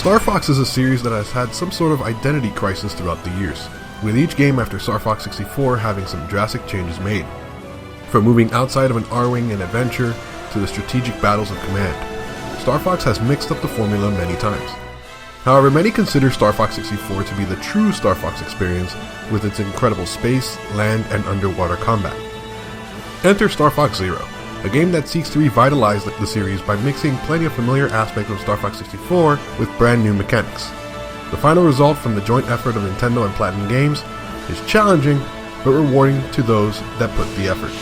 Star Fox is a series that has had some sort of identity crisis throughout the years, with each game after Star Fox 64 having some drastic changes made. From moving outside of an R-Wing and adventure to the strategic battles of command, Star Fox has mixed up the formula many times. However, many consider Star Fox 64 to be the true Star Fox experience with its incredible space, land, and underwater combat. Enter Star Fox Zero, a game that seeks to revitalize the series by mixing plenty of familiar aspects of Star Fox 64 with brand new mechanics. The final result from the joint effort of Nintendo and Platinum Games is challenging, but rewarding to those that put the effort.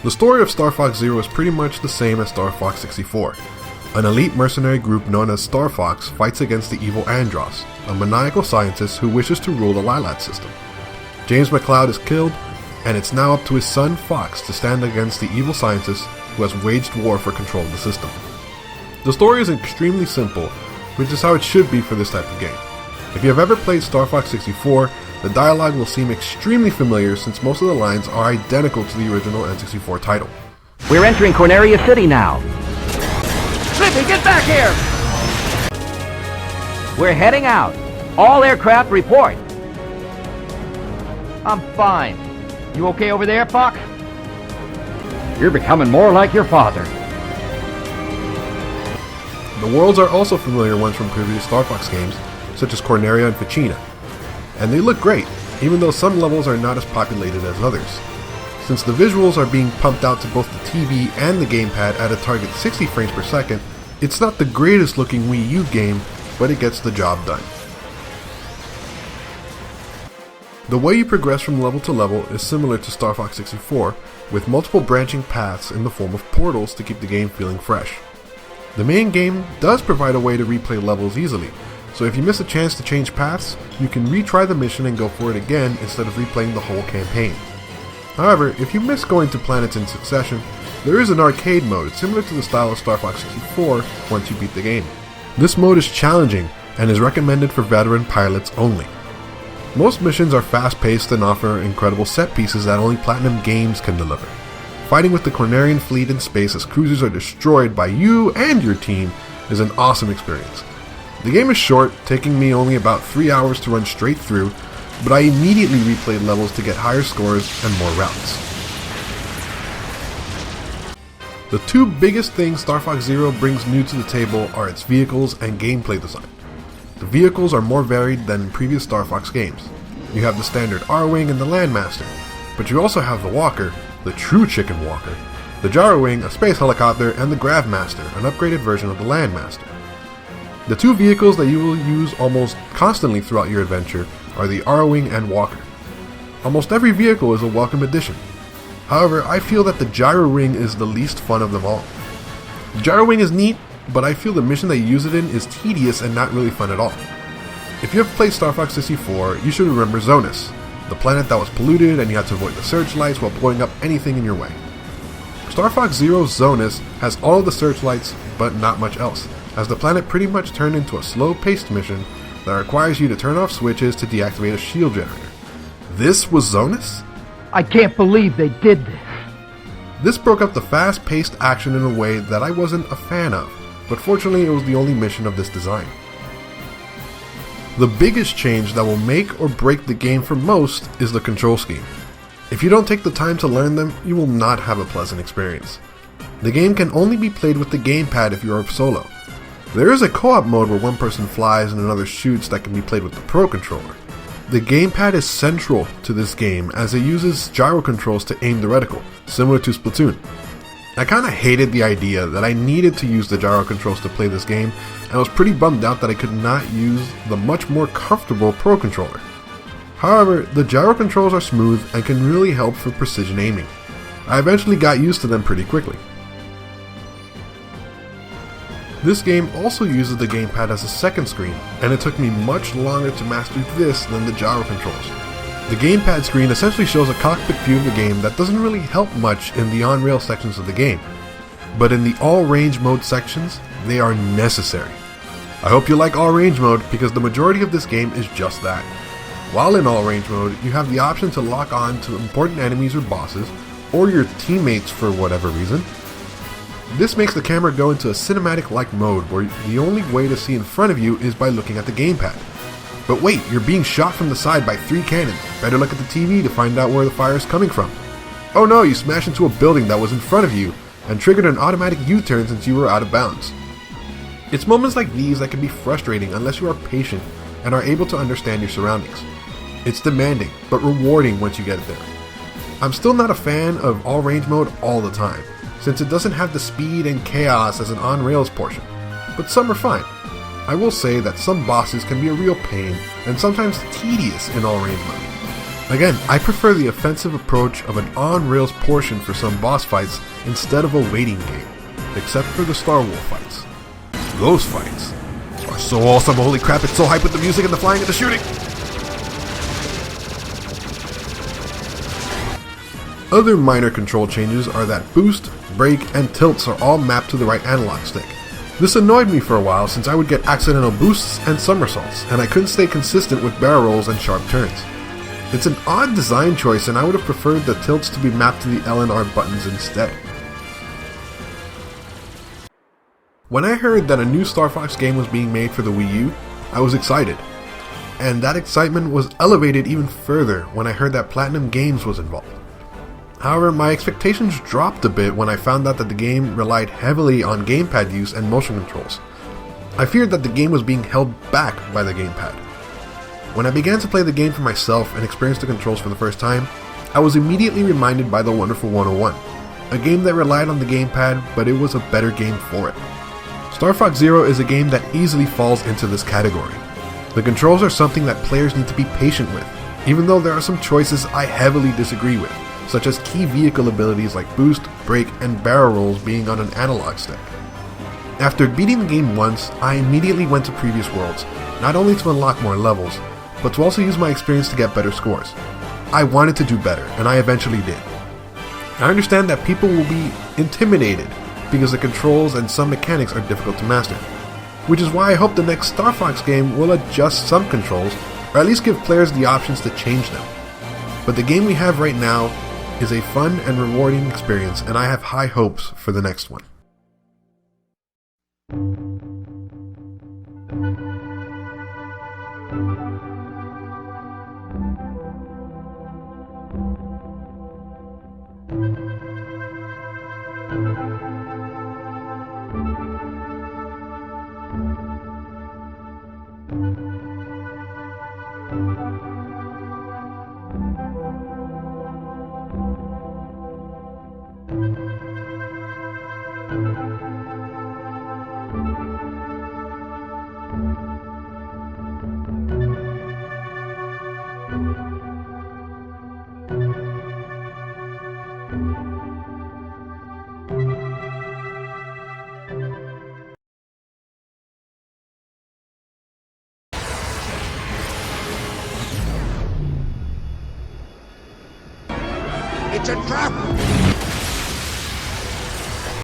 The story of Star Fox Zero is pretty much the same as Star Fox 64. An elite mercenary group known as Star Fox fights against the evil Andross, a maniacal scientist who wishes to rule the Lilat system. James McCloud is killed, and it's now up to his son Fox to stand against the evil scientist who has waged war for control of the system. The story is extremely simple, which is how it should be for this type of game. If you have ever played Star Fox 64, the dialogue will seem extremely familiar since most of the lines are identical to the original N64 title. We're entering Corneria City now. Slippy, get back here! We're heading out. All aircraft report. I'm fine. You okay over there, Fox? You're becoming more like your father. The worlds are also familiar ones from previous Star Fox games, such as Corneria and Ficina. And they look great, even though some levels are not as populated as others. Since the visuals are being pumped out to both the TV and the gamepad at a target 60 frames per second, it's not the greatest looking Wii U game, but it gets the job done. The way you progress from level to level is similar to Star Fox 64, with multiple branching paths in the form of portals to keep the game feeling fresh. The main game does provide a way to replay levels easily, so if you miss a chance to change paths, you can retry the mission and go for it again instead of replaying the whole campaign. However, if you miss going to planets in succession, there is an arcade mode similar to the style of Star Fox 64 once you beat the game. This mode is challenging and is recommended for veteran pilots only. Most missions are fast-paced and offer incredible set pieces that only Platinum Games can deliver. Fighting with the Cornerian fleet in space as cruisers are destroyed by you and your team is an awesome experience. The game is short, taking me only about 3 hours to run straight through, but I immediately replayed levels to get higher scores and more routes. The two biggest things Star Fox Zero brings new to the table are its vehicles and gameplay design. The vehicles are more varied than in previous Star Fox games. You have the standard R-Wing and the Landmaster, but you also have the Walker, the true Chicken Walker, the Gyro-Wing, a space helicopter, and the Gravmaster, an upgraded version of the Landmaster. The two vehicles that you will use almost constantly throughout your adventure are the R-Wing and Walker. Almost every vehicle is a welcome addition. However, I feel that the Gyro-Wing is the least fun of them all. The Gyro-Wing is neat, but I feel the mission that you use it in is tedious and not really fun at all. If you have played Star Fox 64, you should remember Zonus, the planet that was polluted and you had to avoid the searchlights while blowing up anything in your way. Star Fox Zero's Zonus has all of the searchlights, but not much else, as the planet pretty much turned into a slow-paced mission that requires you to turn off switches to deactivate a shield generator. This was Zonus? I can't believe they did this. This broke up the fast-paced action in a way that I wasn't a fan of, but fortunately it was the only mission of this design. The biggest change that will make or break the game for most is the control scheme. If you don't take the time to learn them, you will not have a pleasant experience. The game can only be played with the gamepad if you are solo. There is a co-op mode where one person flies and another shoots that can be played with the Pro Controller. The gamepad is central to this game as it uses gyro controls to aim the reticle, similar to Splatoon. I kinda hated the idea that I needed to use the gyro controls to play this game, and was pretty bummed out that I could not use the much more comfortable Pro Controller. However, the gyro controls are smooth and can really help for precision aiming. I eventually got used to them pretty quickly. This game also uses the gamepad as a second screen, and it took me much longer to master this than the gyro controls. The gamepad screen essentially shows a cockpit view of the game that doesn't really help much in the on-rail sections of the game, but in the all-range mode sections, they are necessary. I hope you like all-range mode because the majority of this game is just that. While in all-range mode, you have the option to lock on to important enemies or bosses, or your teammates for whatever reason, This makes the camera go into a cinematic-like mode where the only way to see in front of you is by looking at the gamepad. But wait, you're being shot from the side by 3 cannons. Better look at the TV to find out where the fire is coming from. Oh no, you smashed into a building that was in front of you and triggered an automatic U-turn since you were out of bounds. It's moments like these that can be frustrating unless you are patient and are able to understand your surroundings. It's demanding, but rewarding once you get there. I'm still not a fan of all range mode all the time, since it doesn't have the speed and chaos as an on-rails portion, but some are fine. I will say that some bosses can be a real pain and sometimes tedious in all range mode. Again, I prefer the offensive approach of an on-rails portion for some boss fights instead of a waiting game, except for the Star Wolf fights. Those fights are so awesome, holy crap, it's so hype with the music and the flying and the shooting! Other minor control changes are that boost, brake, and tilts are all mapped to the right analog stick. This annoyed me for a while since I would get accidental boosts and somersaults, and I couldn't stay consistent with barrel rolls and sharp turns. It's an odd design choice, and I would have preferred the tilts to be mapped to the L and R buttons instead. When I heard that a new Star Fox game was being made for the Wii U, I was excited. And that excitement was elevated even further when I heard that Platinum Games was involved. However, my expectations dropped a bit when I found out that the game relied heavily on gamepad use and motion controls. I feared that the game was being held back by the gamepad. When I began to play the game for myself and experience the controls for the first time, I was immediately reminded by The Wonderful 101, a game that relied on the gamepad, but it was a better game for it. Star Fox Zero is a game that easily falls into this category. The controls are something that players need to be patient with, even though there are some choices I heavily disagree with, such as key vehicle abilities like boost, brake, and barrel rolls being on an analog stick. After beating the game once, I immediately went to previous worlds, not only to unlock more levels, but to also use my experience to get better scores. I wanted to do better, and I eventually did. I understand that people will be intimidated because the controls and some mechanics are difficult to master, which is why I hope the next Star Fox game will adjust some controls, or at least give players the options to change them. But the game we have right now is a fun and rewarding experience, and I have high hopes for the next one. It's a trap!